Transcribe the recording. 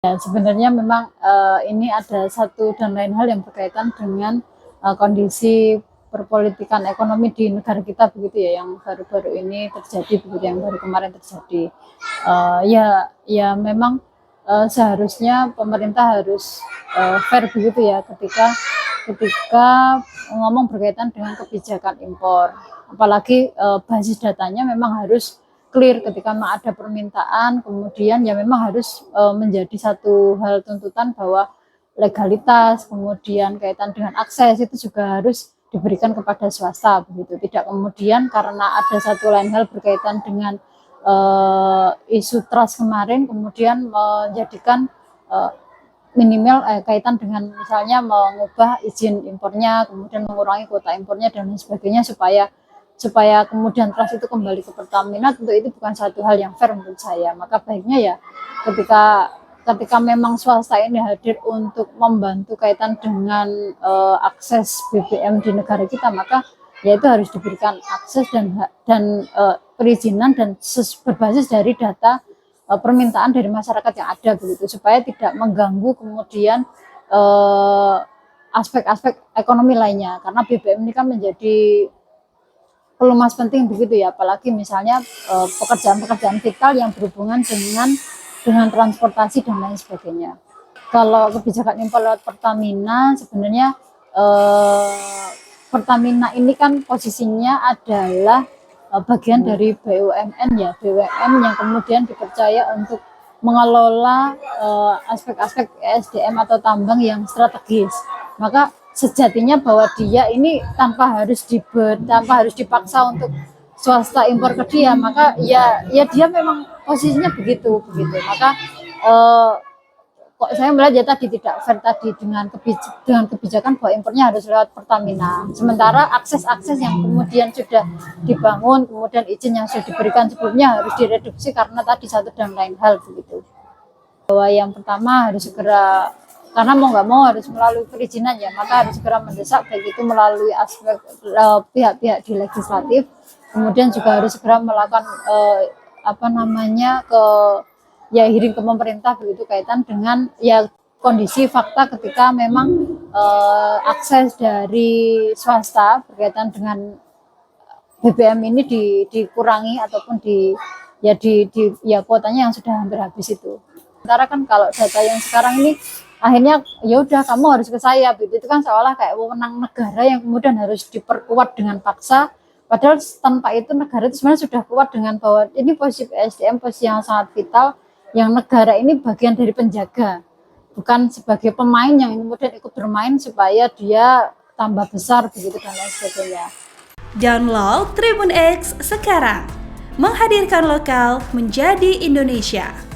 Ya, sebenarnya memang, ini ada satu dan lain hal yang berkaitan dengan, kondisi perpolitikan ekonomi di negara kita begitu ya, yang baru-baru ini terjadi begitu, yang baru kemarin terjadi. Ya memang, seharusnya pemerintah harus, fair begitu ya ketika ketika ngomong berkaitan dengan kebijakan impor. Apalagi, basis datanya memang harus clear ketika memang ada permintaan, kemudian ya memang harus, menjadi satu hal tuntutan bahwa legalitas, kemudian kaitan dengan akses itu juga harus diberikan kepada swasta begitu. Tidak kemudian karena ada satu lain hal berkaitan dengan, isu trust kemarin kemudian menjadikan, minimal kaitan dengan misalnya mengubah izin impornya, kemudian mengurangi kuota impornya dan lain sebagainya supaya supaya kemudian trust itu kembali ke Pertamina, tentu itu bukan satu hal yang fair menurut saya. Maka baiknya ya ketika ketika memang swasta ini hadir untuk membantu kaitan dengan akses BBM di negara kita, maka ya itu harus diberikan akses dan perizinan dan berbasis dari data permintaan dari masyarakat yang ada begitu, supaya tidak mengganggu kemudian aspek-aspek ekonomi lainnya, karena BBM ini kan menjadi pelumas penting begitu ya, apalagi misalnya pekerjaan-pekerjaan vital yang berhubungan dengan transportasi dan lain sebagainya. Kalau kebijakan impor lewat Pertamina, sebenarnya Pertamina ini kan posisinya adalah bagian dari BUMN ya, BUMN yang kemudian dipercaya untuk mengelola aspek-aspek ESDM atau tambang yang strategis. Maka sejatinya bahwa dia ini tanpa harus dipaksa untuk swasta impor ke dia, maka ya dia memang posisinya begitu. Maka kok saya melihat ya tadi tidak fair tadi dengan kebijakan bahwa impornya harus lewat Pertamina. Sementara akses-akses yang kemudian sudah dibangun, kemudian izin yang sudah diberikan sebelumnya harus direduksi karena tadi satu dan lain hal begitu. Bahwa yang pertama harus segera, karena mau nggak mau harus melalui perizinan ya, maka harus segera mendesak baik itu melalui aspek pihak-pihak di legislatif, kemudian juga harus segera melakukan hearing ke pemerintah begitu kaitan dengan ya kondisi fakta ketika memang akses dari swasta berkaitan dengan BBM ini dikurangi ataupun kuotanya yang sudah hampir habis itu. Sementara kan kalau data yang sekarang ini akhirnya ya udah kamu harus ke saya begitu, itu kan seolah kayak wewenang negara yang kemudian harus diperkuat dengan paksa, padahal tanpa itu negara itu sebenarnya sudah kuat dengan bahwa ini posisi SDM posisi yang sangat vital, yang negara ini bagian dari penjaga, bukan sebagai pemain yang kemudian ikut bermain supaya dia tambah besar begitu dan lain sebagainya. Download Tribun X sekarang, menghadirkan lokal menjadi Indonesia.